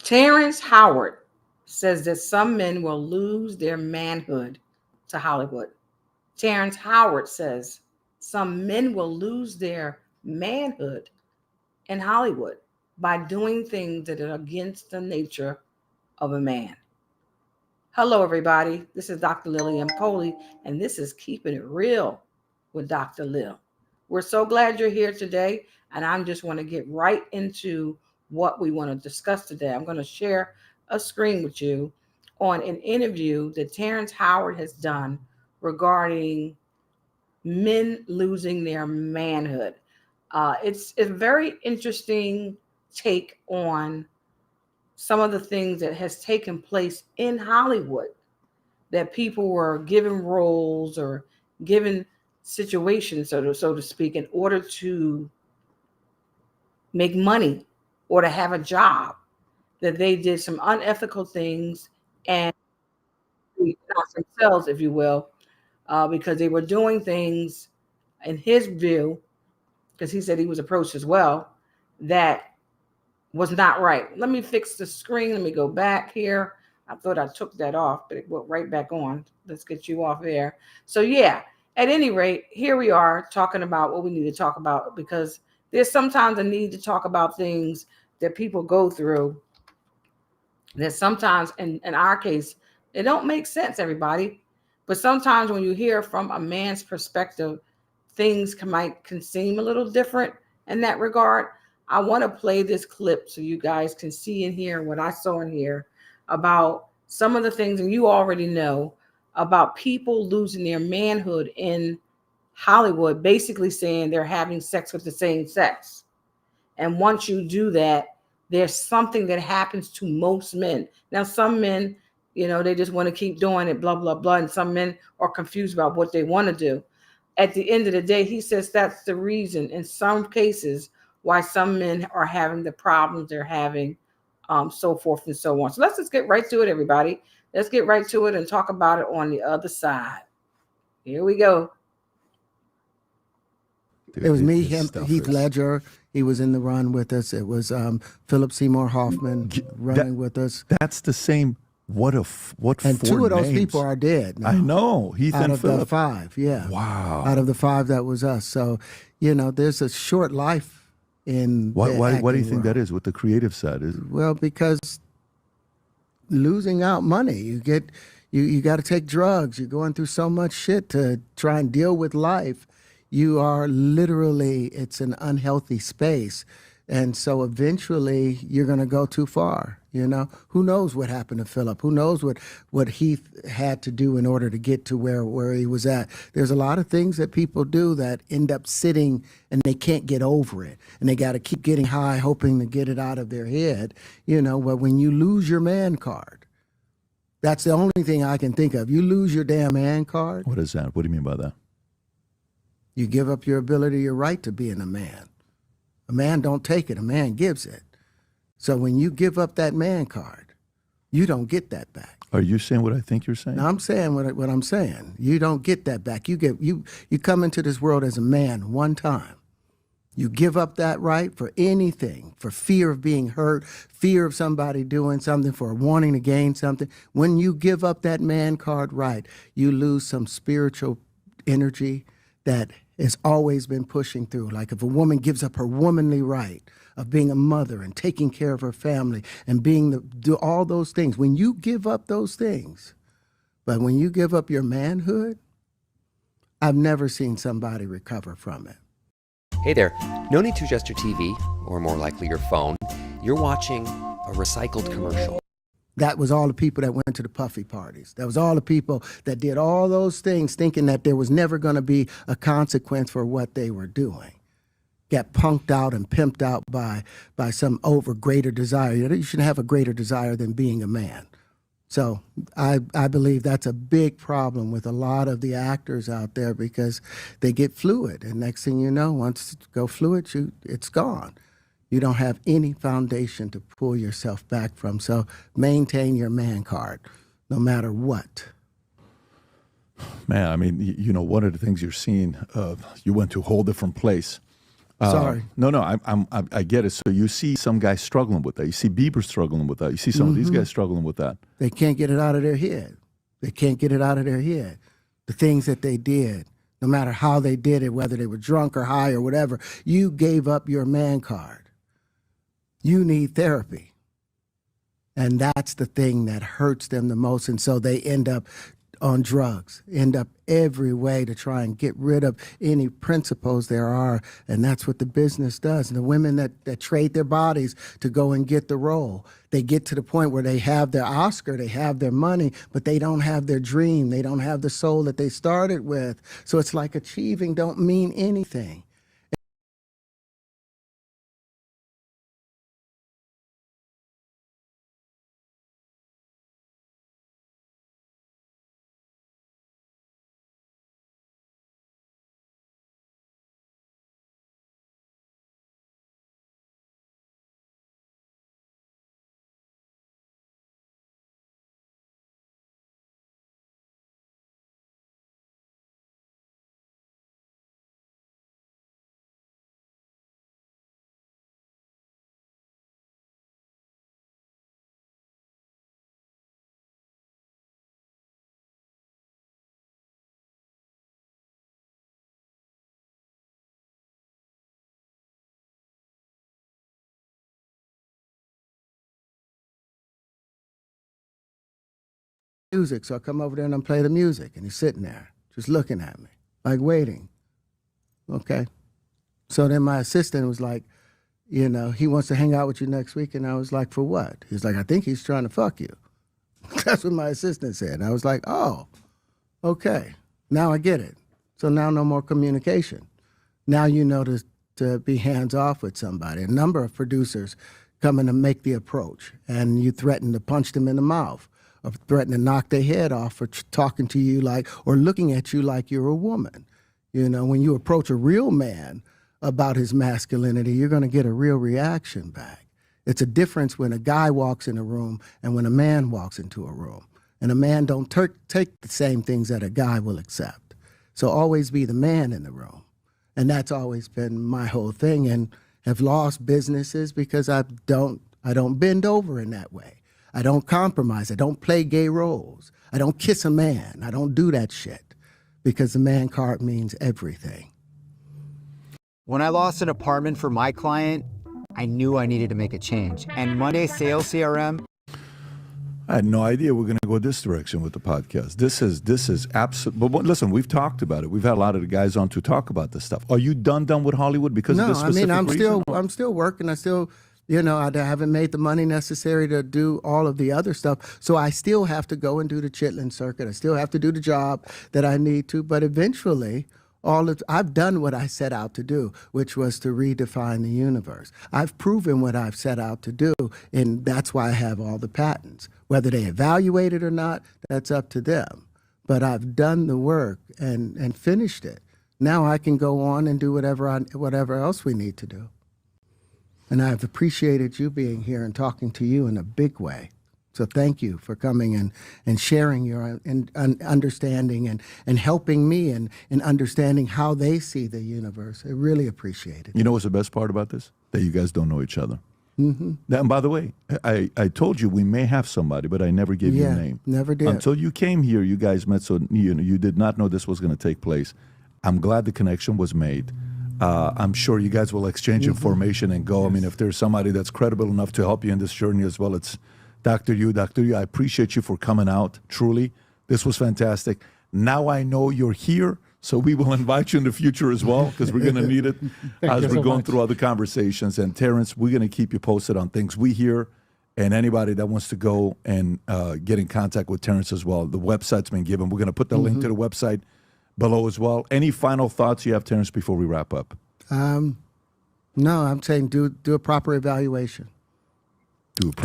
Terrence Howard says that some men will lose their manhood to Hollywood. Terrence Howard says some men will lose their manhood in Hollywood by doing things that are against the nature of a man. Hello, everybody. This is Dr. Lillian Poley, and this is Keeping It Real with Dr. Lil. We're so glad you're here today, and I just want to get right into what we want to discuss today. I'm going to share a screen with you on an interview that Terrence Howard has done regarding men losing their manhood. It's a very interesting take on some of the things that has taken place in Hollywood, that people were given roles or given situations, so to speak, in order to make money or to have a job, that they did some unethical things and not themselves, if you will, because they were doing things in his view, because he said he was approached as well, that was not right. Let me fix the screen. Let me go back here. I thought I took that off, but it went right back on. Let's get you off there. So yeah, at any rate, here we are talking about what we need to talk about, because there's sometimes a need to talk about things that people go through that sometimes, in our case, it don't make sense, everybody. But sometimes when you hear from a man's perspective, things can seem a little different in that regard. I want to play this clip so you guys can see and hear what I saw in here about some of the things, and you already know about people losing their manhood in Hollywood, basically saying they're having sex with the same sex. And once you do that, there's something that happens to most men. Now, some men, they just want to keep doing it, blah, blah, blah. And some men are confused about what they want to do. At the end of the day, he says that's the reason in some cases why some men are having the problems they're having, so forth and so on. So let's just get right to it, everybody. Let's get right to it and talk about it on the other side. Here we go. It was me, him, Heath Ledger. He was in the run with us. It was Philip Seymour Hoffman running with us. That's the same. What and four two of those names. people are dead now. I know. Heath out and of Philip. the five, yeah. Wow. Out of the five, that was us. So, there's a short life in Why do you think world. that is? What the creative side is? Well, because losing out money, you got to take drugs. You're going through so much shit to try and deal with life. You are literally, it's an unhealthy space. And so eventually you're going to go too far, Who knows what happened to Philip? Who knows what Heath had to do in order to get to where he was at? There's a lot of things that people do that end up sitting and they can't get over it. And they got to keep getting high, hoping to get it out of their head, But when you lose your man card, that's the only thing I can think of. You lose your damn man card. What is that? What do you mean by that? You give up your ability, your right to being a man. A man don't take it, a man gives it. So when you give up that man card, you don't get that back. Are you saying what I think you're saying? No, I'm saying what I'm saying. You don't get that back. You come into this world as a man one time. You give up that right for anything, for fear of being hurt, fear of somebody doing something, for wanting to gain something. When you give up that man card right, you lose some spiritual energy that has always been pushing through. Like if a woman gives up her womanly right of being a mother and taking care of her family and do all those things, when you give up those things, but when you give up your manhood, I've never seen somebody recover from it. Hey there, no need to adjust your TV, or more likely your phone. You're watching a recycled commercial. That was all the people that went to the puffy parties. That was all the people that did all those things thinking that there was never going to be a consequence for what they were doing. Got punked out and pimped out by some greater desire. You shouldn't have a greater desire than being a man. So I believe that's a big problem with a lot of the actors out there, because they get fluid. And next thing you know, once you go fluid, it's gone. You don't have any foundation to pull yourself back from. So maintain your man card, no matter what. Man, I mean, one of the things you're seeing, you went to a whole different place. Sorry. No, I get it. So you see some guys struggling with that. You see Bieber struggling with that. You see some of these guys struggling with that. They can't get it out of their head. They can't get it out of their head. The things that they did, no matter how they did it, whether they were drunk or high or whatever, you gave up your man card. You need therapy. And that's the thing that hurts them the most. And so they end up on drugs, end up every way to try and get rid of any principles there are. And that's what the business does. And the women that trade their bodies to go and get the role, they get to the point where they have their Oscar, they have their money, but they don't have their dream. They don't have the soul that they started with. So it's like achieving don't mean anything. Music, so I come over there and I play the music, and he's sitting there just looking at me, like waiting. Okay. So then my assistant was like, you know, he wants to hang out with you next week. And I was like, for what? He's like, I think he's trying to fuck you. That's what my assistant said. And I was like, oh, okay. Now I get it. So now no more communication. Now you know to be hands off with somebody. A number of producers come in to make the approach, and you threaten to punch them in the mouth, or threaten to knock their head off for talking to you like, or looking at you like you're a woman. You know, when you approach a real man about his masculinity, you're going to get a real reaction back. It's a difference when a guy walks in a room and when a man walks into a room. And a man don't take the same things that a guy will accept. So always be the man in the room. And that's always been my whole thing, and have lost businesses because I don't bend over in that way. I don't compromise. I don't play gay roles. I don't kiss a man. I don't do that shit, because the man card means everything. When I lost an apartment for my client, I knew I needed to make a change. And Monday Sales CRM. I had no idea we're going to go this direction with the podcast. This is absolute. But listen, we've talked about it. We've had a lot of the guys on to talk about this stuff. Are you done with Hollywood because of this specific reason? I'm still working. I still, you know, I haven't made the money necessary to do all of the other stuff. So I still have to go and do the Chitlin circuit. I still have to do the job that I need to. But eventually, I've done what I set out to do, which was to redefine the universe. I've proven what I've set out to do, and that's why I have all the patents. Whether they evaluate it or not, that's up to them. But I've done the work and finished it. Now I can go on and do whatever else we need to do. And I've appreciated you being here and talking to you in a big way. So thank you for coming and sharing your understanding and helping me and understanding how they see the universe. I really appreciate it. You know what's the best part about this? That you guys don't know each other. Mm-hmm. And by the way, I told you we may have somebody, but I never gave you a name. Never did. Until you came here, you guys met, so you did not know this was going to take place. I'm glad the connection was made. I'm sure you guys will exchange information and go. Yes. I mean, if there's somebody that's credible enough to help you in this journey as well, it's Dr. Yu, I appreciate you for coming out, truly. This was fantastic. Now I know you're here, so we will invite you in the future as well, because we're going to need it as we're going through other conversations. And Terrance, we're going to keep you posted on things we hear, and anybody that wants to go and get in contact with Terrance as well. The website's been given. We're going to put the link to the website below as well. Any final thoughts you have, Terrance, before we wrap up? No, I'm saying do a proper evaluation.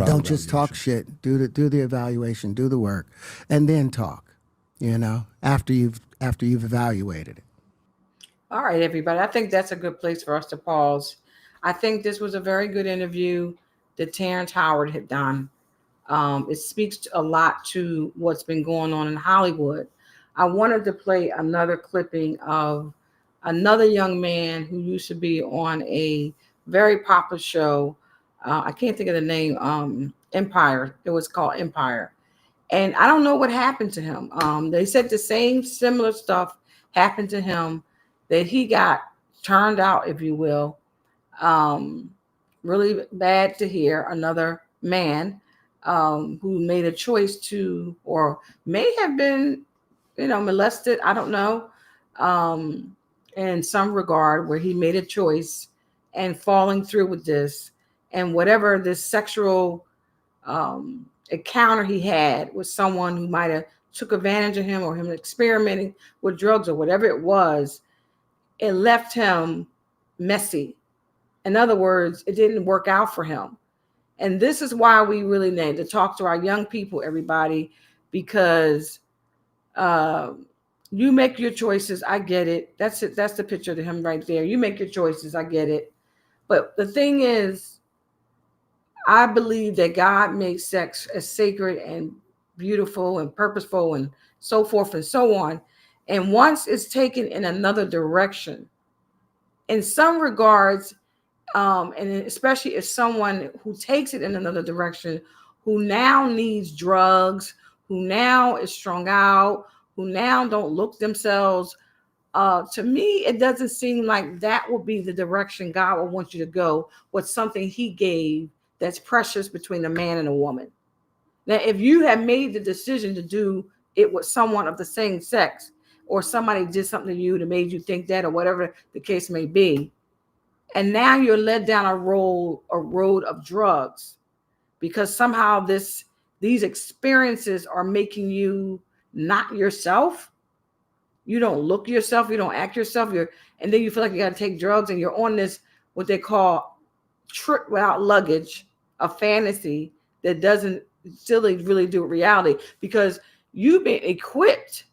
Don't just talk shit. Do the evaluation. Do the work, and then talk. You know, after you've evaluated it. All right, everybody. I think that's a good place for us to pause. I think this was a very good interview that Terrance Howard had done. It speaks a lot to what's been going on in Hollywood. I wanted to play another clipping of another young man who used to be on a very popular show. I can't think of the name. Empire. It was called Empire, and I don't know what happened to him. They said the same similar stuff happened to him, that he got turned out, if you will. Um, really bad to hear. Another man who made a choice to, or may have been, molested. I don't know. Um, in some regard, where he made a choice and falling through with this, and whatever this sexual encounter he had with someone who might have took advantage of him, or him experimenting with drugs or whatever it was, it left him messy. In other words, it didn't work out for him. And this is why we really need to talk to our young people, everybody, because uh, you make your choices. I get it. That's it. That's the picture of him right there. You make your choices. I get it. But the thing is, I believe that God made sex as sacred and beautiful and purposeful and so forth and so on. And once it's taken in another direction, in some regards, and especially if someone who takes it in another direction, who now needs drugs, who now is strung out, who now don't look themselves, to me, it doesn't seem like that will be the direction God will want you to go with something he gave that's precious between a man and a woman. Now, if you have made the decision to do it with someone of the same sex, or somebody did something to you that made you think that, or whatever the case may be, and now you're led down a road of drugs, because somehow these experiences are making you not yourself. You don't look yourself, you don't act yourself, and then you feel like you got to take drugs, and you're on this what they call trip without luggage, a fantasy that doesn't still really do reality, because you've been equipped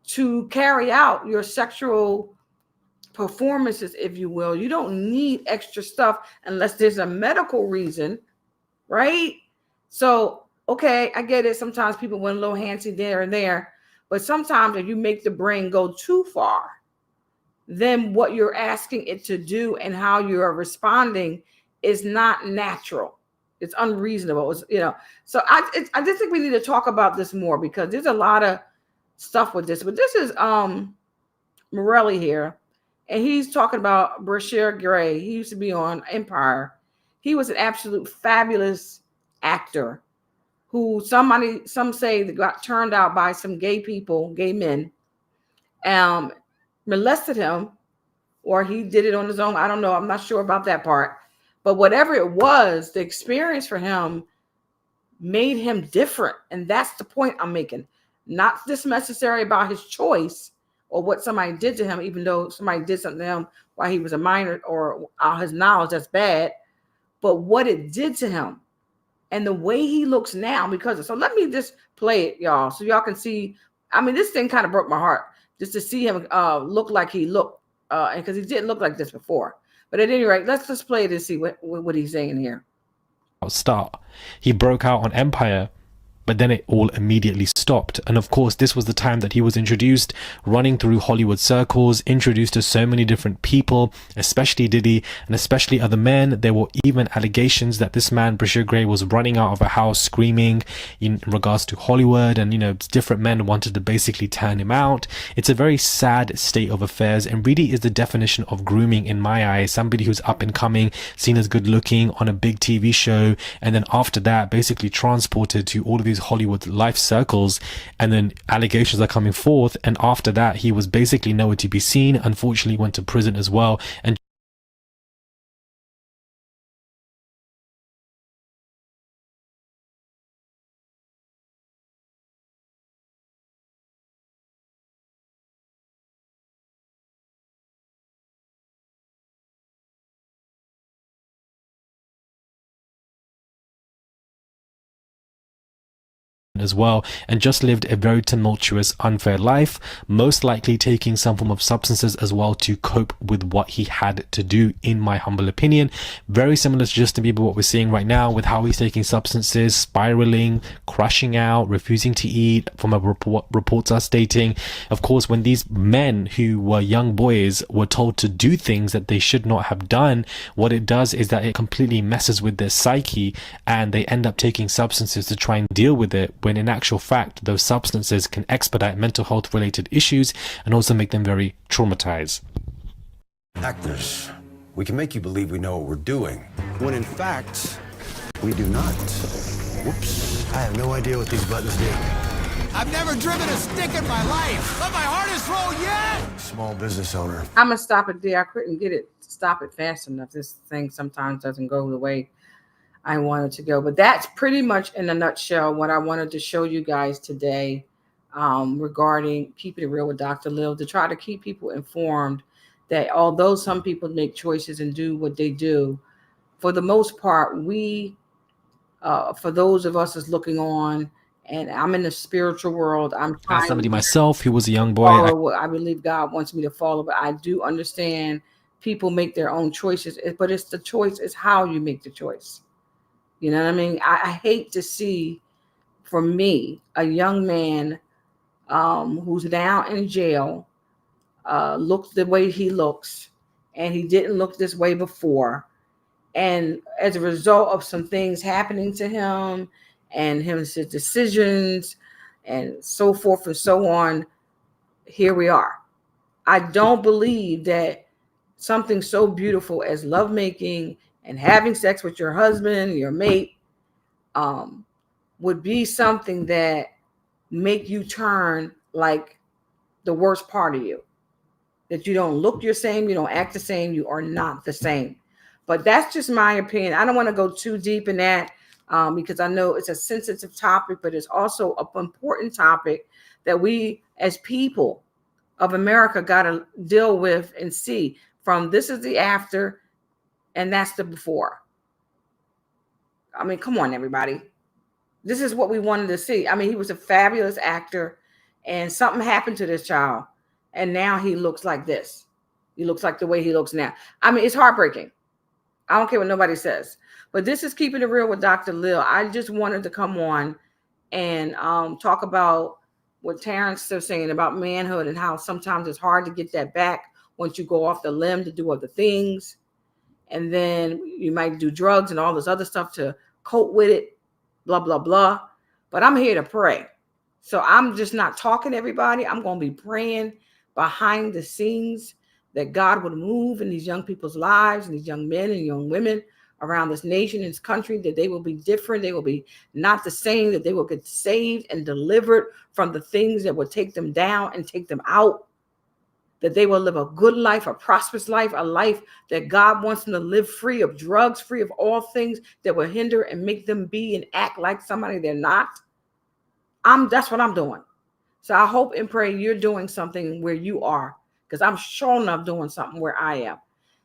to carry out your sexual performances, if you will. You don't need extra stuff unless there's a medical reason, right? So, okay, I get it. Sometimes people want a little handsy there and there, but sometimes if you make the brain go too far, then what you're asking it to do and how you are responding is not natural. It's unreasonable. So I just think we need to talk about this more, because there's a lot of stuff with this. But this is Morelli here, and he's talking about Bryshere Gray. He used to be on Empire. He was an absolute fabulous actor who some say that got turned out by some gay men, molested him, or he did it on his own. I don't know. I'm not sure about that part. But whatever it was, the experience for him made him different. And that's the point I'm making. Not this necessary about his choice or what somebody did to him, even though somebody did something to him while he was a minor, or his knowledge, that's bad. But what it did to him and the way he looks now because of. So let me just play it, y'all, so y'all can see. I mean, this thing kind of broke my heart just to see him look like he looked, and because he didn't look like this before. But at any rate, let's just play it and see what he's saying here. Start. He broke out on Empire, but then it all immediately stopped. And of course, this was the time that he was introduced, running through Hollywood circles, introduced to so many different people, especially Diddy and especially other men. There were even allegations that this man, Bryshere Gray, was running out of a house screaming in regards to Hollywood, and different men wanted to basically turn him out. It's a very sad state of affairs, and really is the definition of grooming in my eyes. Somebody who's up and coming, seen as good looking on a big TV show, and then after that basically transported to all of these Hollywood life circles, and then allegations are coming forth, and after that he was basically nowhere to be seen. Unfortunately went to prison as well. And as well, and just lived a very tumultuous, unfair life, most likely taking some form of substances as well to cope with what he had to do, in my humble opinion. Very similar to Justin Bieber, what we're seeing right now with how he's taking substances, spiraling, crashing out, refusing to eat, from a reports are stating. Of course, when these men who were young boys were told to do things that they should not have done, what it does is that it completely messes with their psyche, and they end up taking substances to try and deal with it, when in actual fact those substances can expedite mental health related issues and also make them very traumatized. Actors, we can make you believe we know what we're doing, when in fact we do not. Whoops, I have no idea what these buttons do. I've never driven a stick in my life, but my hardest roll yet. Small business owner. I'm gonna stop it there. I couldn't stop it fast enough. This thing sometimes doesn't go the way I wanted to go, but that's pretty much in a nutshell what I wanted to show you guys today, regarding keeping it real with Dr. Lil, to try to keep people informed that although some people make choices and do what they do, for the most part, we, for those of us that's looking on, and I'm in the spiritual world, I'm trying As somebody myself who was a young boy, follow what I believe God wants me to follow, but I do understand people make their own choices, but it's the choice is how you make the choice. You know what I mean? I hate to see, for me, a young man who's now in jail looks the way he looks, and he didn't look this way before. And as a result of some things happening to him and his decisions and so forth and so on, here we are. I don't believe that something so beautiful as lovemaking and having sex with your husband, your mate, would be something that make you turn like the worst part of you. That you don't look the same, you don't act the same, you are not the same. But that's just my opinion. I don't want to go too deep in that because I know it's a sensitive topic, but it's also an important topic that we as people of America got to deal with and see. From this is the after, and that's the before. I mean, come on, everybody. This is what we wanted to see. I mean, he was a fabulous actor, and something happened to this child, and now he looks like this. He looks like the way he looks now. I mean, it's heartbreaking. I don't care what nobody says. But this is Keeping It Real with Dr. Lil. I just wanted to come on and talk about what Terrance was saying about manhood and how sometimes it's hard to get that back once you go off the limb to do other things. And then you might do drugs and all this other stuff to cope with it, blah, blah, blah. But I'm here to pray. So I'm just not talking to everybody. I'm going to be praying behind the scenes that God would move in these young people's lives and these young men and young women around this nation and this country, that they will be different. They will be not the same, that they will get saved and delivered from the things that will take them down and take them out, that they will live a good life, a prosperous life, a life that God wants them to live, free of drugs, free of all things that will hinder and make them be and act like somebody they're not. That's what I'm doing. So I hope and pray you're doing something where you are, because I'm sure enough doing something where I am.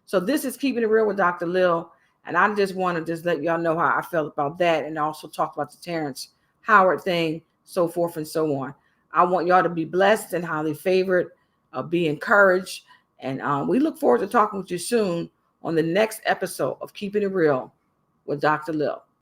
So this is Keeping It Real with Dr. Lil. And I just want to just let y'all know how I felt about that, and also talk about the Terrance Howard thing, so forth and so on. I want y'all to be blessed and highly favored, be encouraged. And we look forward to talking with you soon on the next episode of Keeping It Real with Dr. Lil.